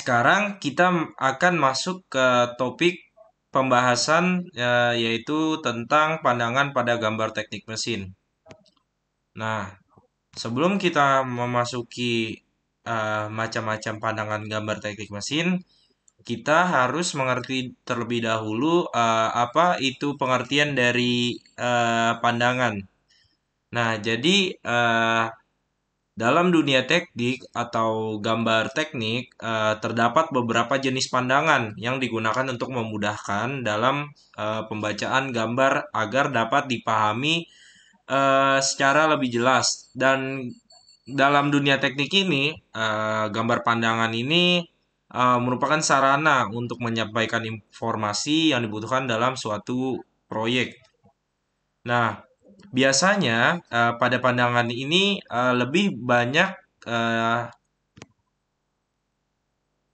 sekarang kita akan masuk ke topik pembahasan yaitu tentang pandangan pada gambar teknik mesin. Nah, sebelum kita memasuki macam-macam pandangan gambar teknik mesin, kita harus mengerti terlebih dahulu apa itu pengertian dari pandangan. Nah, jadi dalam dunia teknik atau gambar teknik, terdapat beberapa jenis pandangan yang digunakan untuk memudahkan dalam pembacaan gambar agar dapat dipahami secara lebih jelas. Dan dalam dunia teknik ini, gambar pandangan ini merupakan sarana untuk menyampaikan informasi yang dibutuhkan dalam suatu proyek. Nah, biasanya pada pandangan ini lebih banyak eh,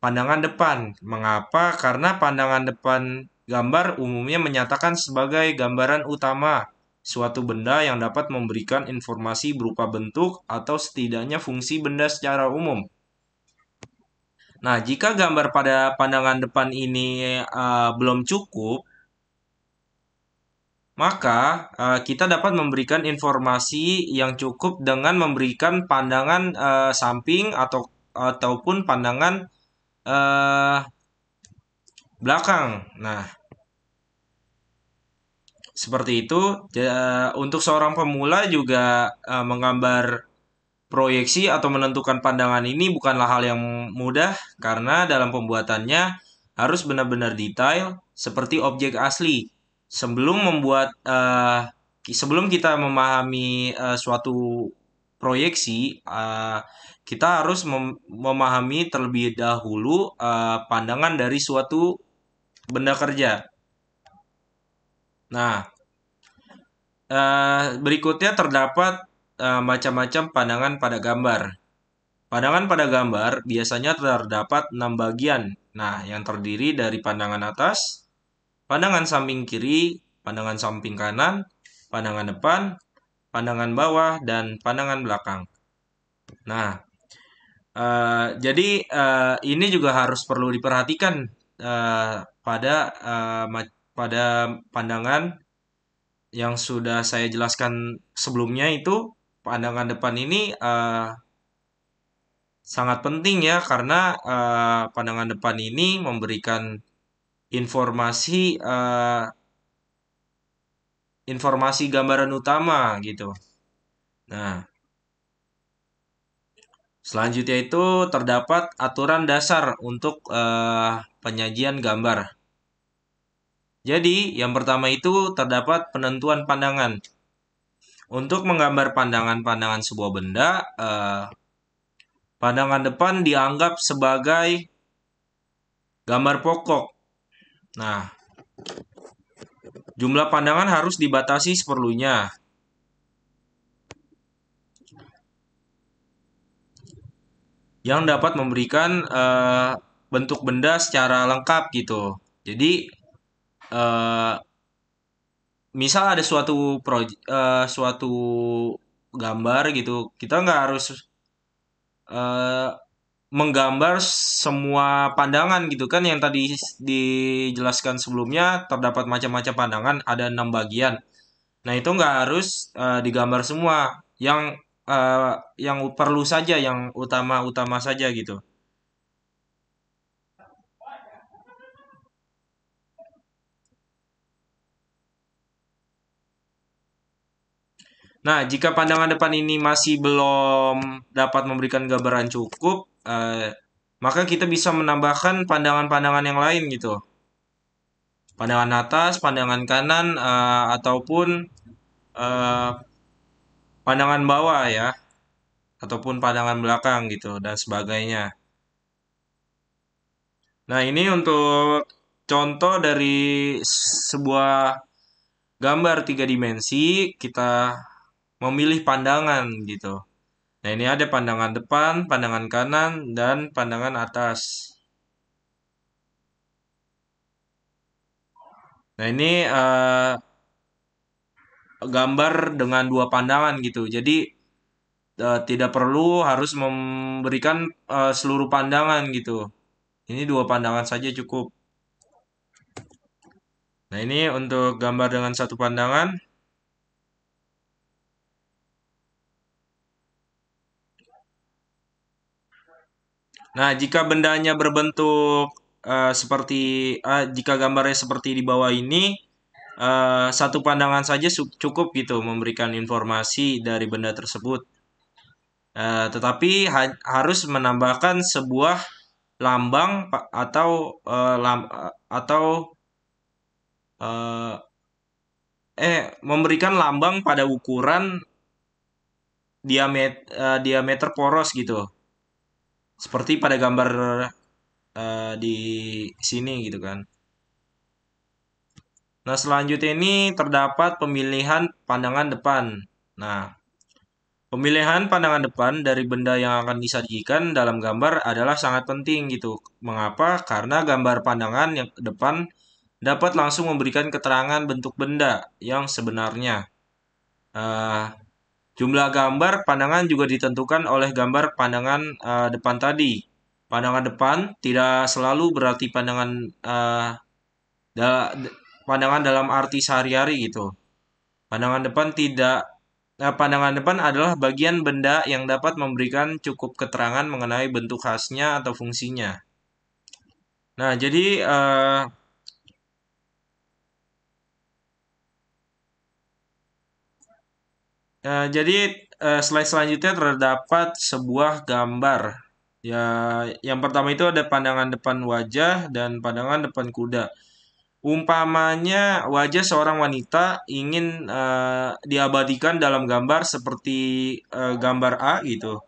pandangan depan. Mengapa? Karena pandangan depan gambar umumnya menyatakan sebagai gambaran utama suatu benda yang dapat memberikan informasi berupa bentuk atau setidaknya fungsi benda secara umum. Nah, jika gambar pada pandangan depan ini belum cukup, maka kita dapat memberikan informasi yang cukup dengan memberikan pandangan samping ataupun pandangan eh, belakang. Nah, seperti itu. Untuk seorang pemula juga menggambar proyeksi atau menentukan pandangan ini bukanlah hal yang mudah karena dalam pembuatannya harus benar-benar detail seperti objek asli. Sebelum kita memahami suatu proyeksi, kita harus memahami terlebih dahulu pandangan dari suatu benda kerja. Nah, berikutnya terdapat macam-macam pandangan pada gambar. Pandangan pada gambar biasanya terdapat 6 bagian. Nah, yang terdiri dari pandangan atas, pandangan samping kiri, pandangan samping kanan, pandangan depan, pandangan bawah, dan pandangan belakang. Nah, jadi ini juga harus perlu diperhatikan eh, pada pada pandangan yang sudah saya jelaskan sebelumnya itu. Pandangan depan ini sangat penting ya karena pandangan depan ini memberikan informasi informasi gambaran utama gitu. Nah, selanjutnya itu terdapat aturan dasar untuk penyajian gambar. Jadi, yang pertama itu terdapat penentuan pandangan. Untuk menggambar pandangan-pandangan sebuah benda, pandangan depan dianggap sebagai gambar pokok. Nah, jumlah pandangan harus dibatasi seperlunya. Yang dapat memberikan bentuk benda secara lengkap gitu. Jadi eh, misal ada suatu gambar gitu, kita nggak harus eh, menggambar semua pandangan gitu kan. Yang tadi dijelaskan sebelumnya terdapat macam-macam pandangan, ada 6 bagian. Nah, itu nggak harus digambar semua. Yang eh, yang perlu saja, yang utama-utama saja gitu. Nah, jika pandangan depan ini masih belum dapat memberikan gambaran cukup, maka kita bisa menambahkan pandangan-pandangan yang lain gitu. Pandangan atas, pandangan kanan, ataupun eh, pandangan bawah ya, ataupun pandangan belakang gitu dan sebagainya. Nah, ini untuk contoh dari sebuah gambar 3 dimensi, kita memilih pandangan gitu. Nah, ini ada pandangan depan, pandangan kanan, dan pandangan atas. Nah, ini gambar dengan 2 pandangan gitu. Jadi, tidak perlu harus memberikan seluruh pandangan gitu. Ini dua pandangan saja cukup. Nah, ini untuk gambar dengan satu pandangan. Nah, jika bendanya berbentuk seperti jika gambarnya seperti di bawah ini, satu pandangan saja cukup gitu memberikan informasi dari benda tersebut. Tetapi harus menambahkan sebuah lambang atau atau eh, memberikan lambang pada ukuran diameter poros gitu. Seperti pada gambar di sini gitu kan. Nah, selanjutnya ini terdapat pemilihan pandangan depan. Nah, pemilihan pandangan depan dari benda yang akan disajikan dalam gambar adalah sangat penting gitu. Mengapa? Karena gambar pandangan yang depan dapat langsung memberikan keterangan bentuk benda yang sebenarnya. Eh, Jumlah gambar pandangan juga ditentukan oleh gambar pandangan depan tadi. Pandangan depan tidak selalu berarti da- pandangan dalam arti sehari-hari gitu. Pandangan depan tidak Pandangan depan adalah bagian benda yang dapat memberikan cukup keterangan mengenai bentuk khasnya atau fungsinya. Nah, jadi slide selanjutnya terdapat sebuah gambar. Ya, yang pertama itu ada pandangan depan wajah dan pandangan depan kuda. Umpamanya wajah seorang wanita ingin diabadikan dalam gambar seperti gambar A gitu.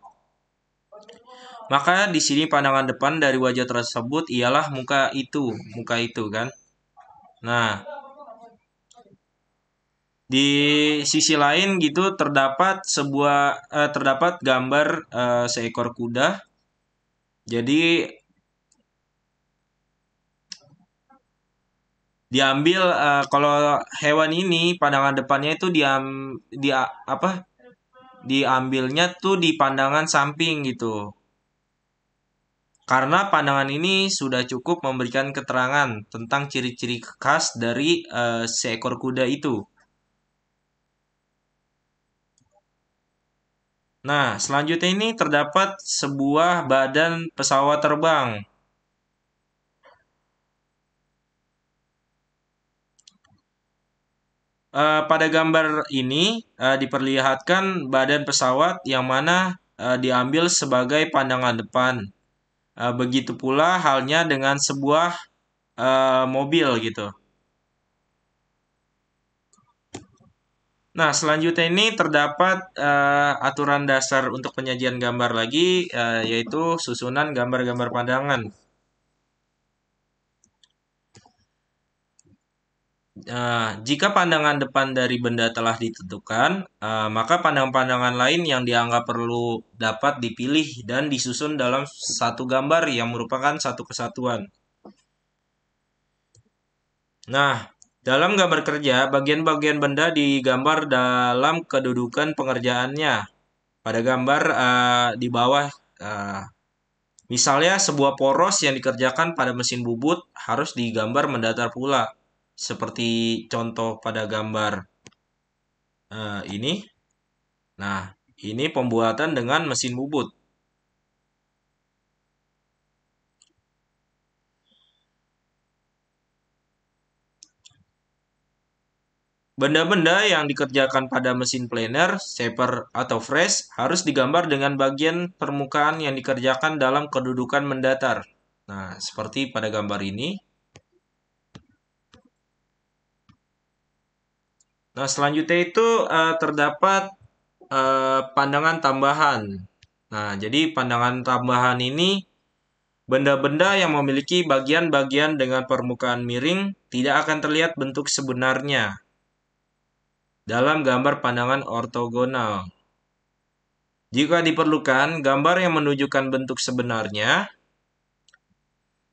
Maka di sini pandangan depan dari wajah tersebut ialah muka itu kan. Nah, di sisi lain gitu terdapat gambar seekor kuda. Jadi diambil kalau hewan ini pandangan depannya itu apa? Diambilnya tuh di pandangan samping gitu. Karena pandangan ini sudah cukup memberikan keterangan tentang ciri-ciri khas dari seekor kuda itu. Nah, selanjutnya ini terdapat sebuah badan pesawat terbang. Pada gambar ini diperlihatkan badan pesawat yang mana diambil sebagai pandangan depan. Begitu pula halnya dengan sebuah mobil gitu. Nah, selanjutnya ini terdapat aturan dasar untuk penyajian gambar lagi, yaitu susunan gambar-gambar pandangan. Jika pandangan depan dari benda telah ditentukan, maka pandangan-pandangan lain yang dianggap perlu dapat dipilih dan disusun dalam satu gambar yang merupakan satu kesatuan. Nah, dalam gambar kerja, bagian-bagian benda digambar dalam kedudukan pengerjaannya. Pada gambar di bawah, uh, misalnya sebuah poros yang dikerjakan pada mesin bubut harus digambar mendatar pula. Seperti contoh pada gambar ini. Nah, ini pembuatan dengan mesin bubut. Benda-benda yang dikerjakan pada mesin planer, shaper, atau fresh harus digambar dengan bagian permukaan yang dikerjakan dalam kedudukan mendatar. Nah, seperti pada gambar ini. Nah, selanjutnya itu terdapat pandangan tambahan. Nah, jadi pandangan tambahan ini benda-benda yang memiliki bagian-bagian dengan permukaan miring tidak akan terlihat bentuk sebenarnya dalam gambar pandangan ortogonal. Jika diperlukan gambar yang menunjukkan bentuk sebenarnya,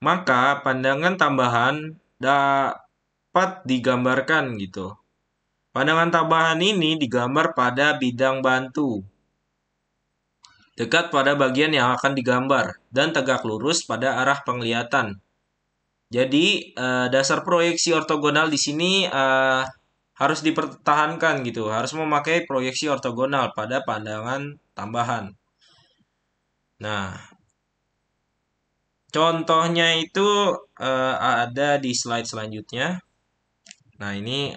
maka pandangan tambahan dapat digambarkan gitu. Pandangan tambahan ini digambar pada bidang bantu. dekat pada bagian yang akan digambar, dan tegak lurus pada arah penglihatan. Jadi, dasar proyeksi ortogonal di sini harus dipertahankan gitu, harus memakai proyeksi ortogonal pada pandangan tambahan. Nah, contohnya itu ada di slide selanjutnya. Nah, ini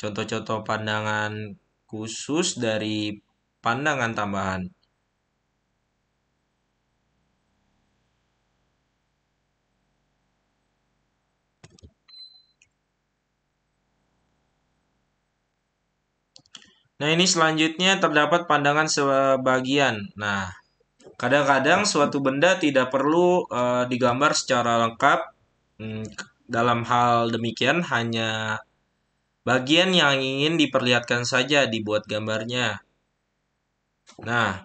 contoh-contoh pandangan khusus dari pandangan tambahan. Nah, ini selanjutnya terdapat pandangan sebagian. Nah, kadang-kadang suatu benda tidak perlu digambar secara lengkap. Dalam hal demikian, hanya bagian yang ingin diperlihatkan saja dibuat gambarnya. Nah,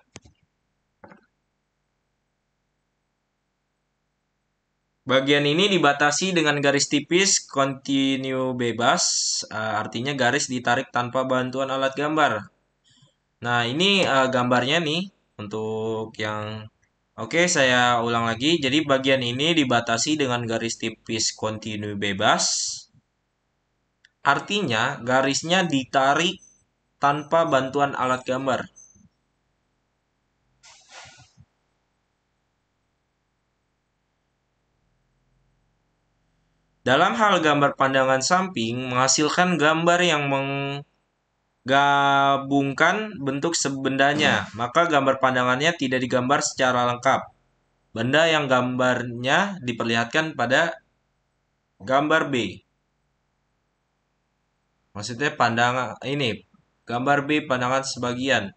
bagian ini dibatasi dengan garis tipis kontinu bebas, artinya garis ditarik tanpa bantuan alat gambar. Nah, ini gambarnya nih untuk yang Oke, saya ulang lagi. Jadi bagian ini dibatasi dengan garis tipis kontinu bebas. Artinya garisnya ditarik tanpa bantuan alat gambar. Dalam hal gambar pandangan samping menghasilkan gambar yang menggabungkan bentuk sebendanya, maka gambar pandangannya tidak digambar secara lengkap. Benda yang gambarnya diperlihatkan pada gambar B. Maksudnya pandangan ini gambar B pandangan sebagian.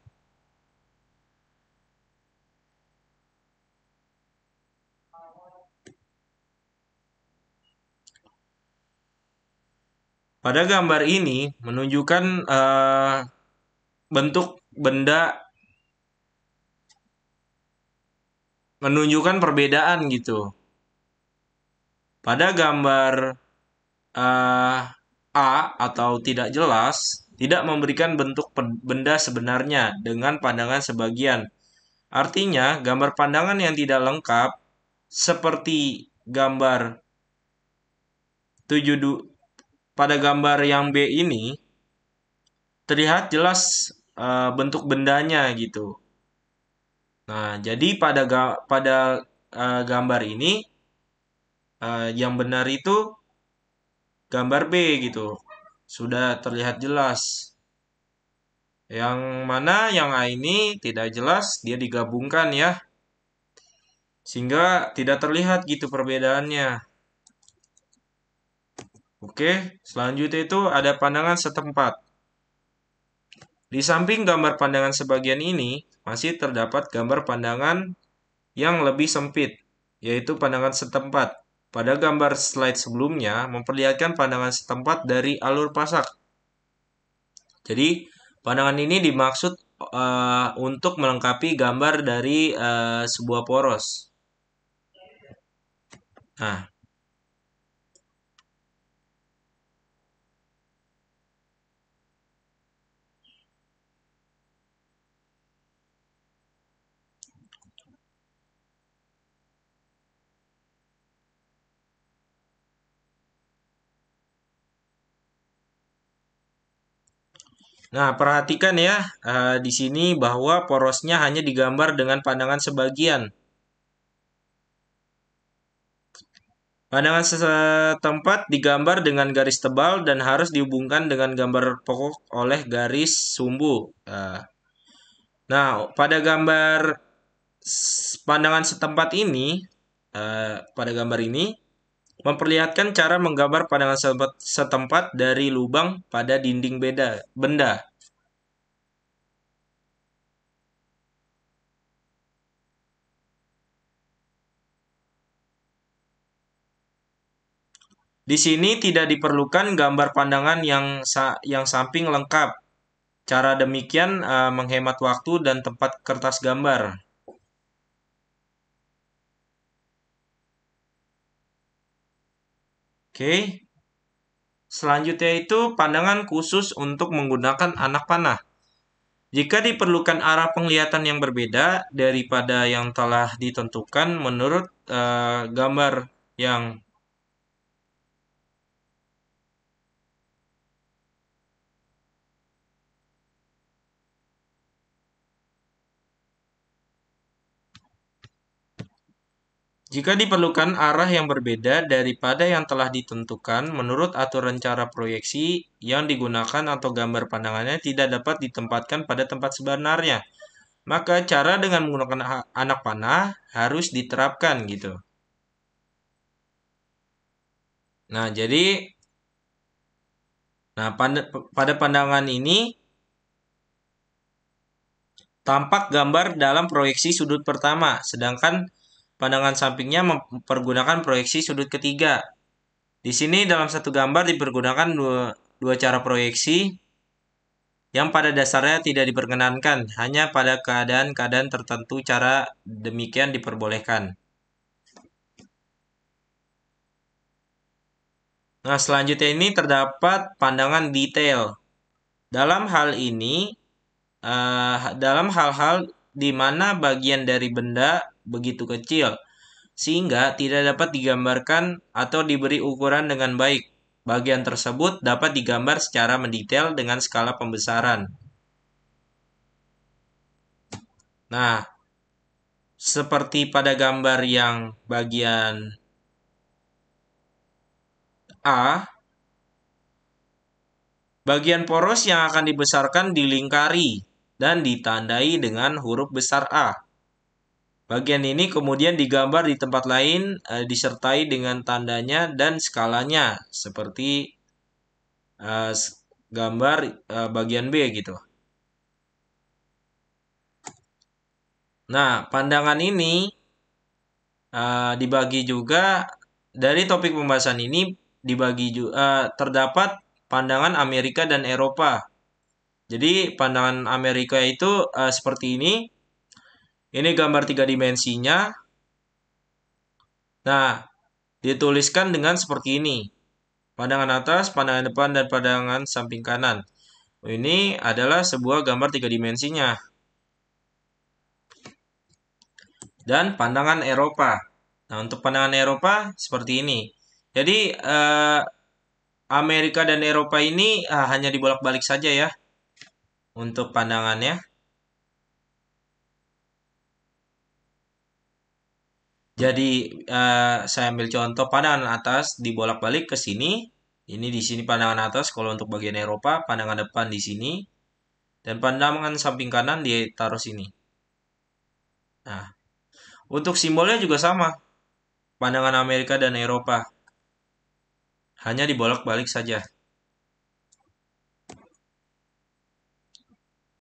Pada gambar ini menunjukkan bentuk benda, menunjukkan perbedaan gitu. Pada gambar uh, A atau tidak jelas, tidak memberikan bentuk benda sebenarnya dengan pandangan sebagian. Artinya, gambar pandangan yang tidak lengkap seperti gambar 7 pada gambar yang B ini terlihat jelas bentuk bendanya gitu. Nah, jadi pada gambar ini yang benar itu gambar B gitu. Sudah terlihat jelas. Yang mana yang A ini tidak jelas, dia digabungkan ya. Sehingga tidak terlihat gitu perbedaannya. Oke, selanjutnya itu ada pandangan setempat. Di samping gambar pandangan sebagian ini, masih terdapat gambar pandangan yang lebih sempit, yaitu pandangan setempat. Pada gambar slide sebelumnya memperlihatkan pandangan setempat dari alur pasak. Jadi, pandangan ini dimaksud untuk melengkapi gambar dari sebuah poros. Nah, perhatikan ya di sini bahwa porosnya hanya digambar dengan pandangan sebagian. Pandangan setempat digambar dengan garis tebal dan harus dihubungkan dengan gambar pokok oleh garis sumbu. Nah, pada gambar pandangan setempat ini, pada gambar ini, memperlihatkan cara menggambar pandangan setempat dari lubang pada dinding benda. Di sini tidak diperlukan gambar pandangan yang samping lengkap. Cara demikian menghemat waktu dan tempat kertas gambar. Oke. Selanjutnya itu pandangan khusus untuk menggunakan anak panah. Jika diperlukan arah penglihatan yang berbeda daripada yang telah ditentukan menurut gambar yang Jika diperlukan arah yang berbeda daripada yang telah ditentukan menurut aturan cara proyeksi yang digunakan atau gambar pandangannya tidak dapat ditempatkan pada tempat sebenarnya, maka cara dengan menggunakan anak panah harus diterapkan gitu. Nah, jadi pada pandangan ini tampak gambar dalam proyeksi sudut pertama, sedangkan pandangan sampingnya mempergunakan proyeksi sudut ketiga. Di sini dalam satu gambar dipergunakan dua cara proyeksi yang pada dasarnya tidak diperkenankan, hanya pada keadaan-keadaan tertentu cara demikian diperbolehkan. Nah, selanjutnya ini terdapat pandangan detail. Dalam hal ini, dalam hal-hal di mana bagian dari benda begitu kecil, sehingga tidak dapat digambarkan atau diberi ukuran dengan baik. Bagian tersebut dapat digambar secara mendetail dengan skala pembesaran. Nah, seperti pada gambar yang bagian A, bagian poros yang akan dibesarkan dilingkari dan ditandai dengan huruf besar A. Bagian ini kemudian digambar di tempat lain disertai dengan tandanya dan skalanya seperti uh, gambar bagian B gitu. Nah, pandangan ini dibagi juga dari topik pembahasan ini dibagi juga terdapat pandangan Amerika dan Eropa. Jadi pandangan Amerika itu seperti ini. Ini gambar tiga dimensinya. Nah, dituliskan dengan seperti ini. Pandangan atas, pandangan depan, dan pandangan samping kanan. Ini adalah sebuah gambar tiga dimensinya. Dan pandangan Eropa. Nah, untuk pandangan Eropa seperti ini. Jadi, Amerika dan Eropa ini hanya dibolak-balik saja ya untuk pandangannya. Jadi saya ambil contoh pandangan atas dibolak-balik ke sini. Ini di sini pandangan atas kalau untuk bagian Eropa, pandangan depan di sini dan pandangan samping kanan ditaruh sini. Nah, untuk simbolnya juga sama. Pandangan Amerika dan Eropa hanya dibolak-balik saja.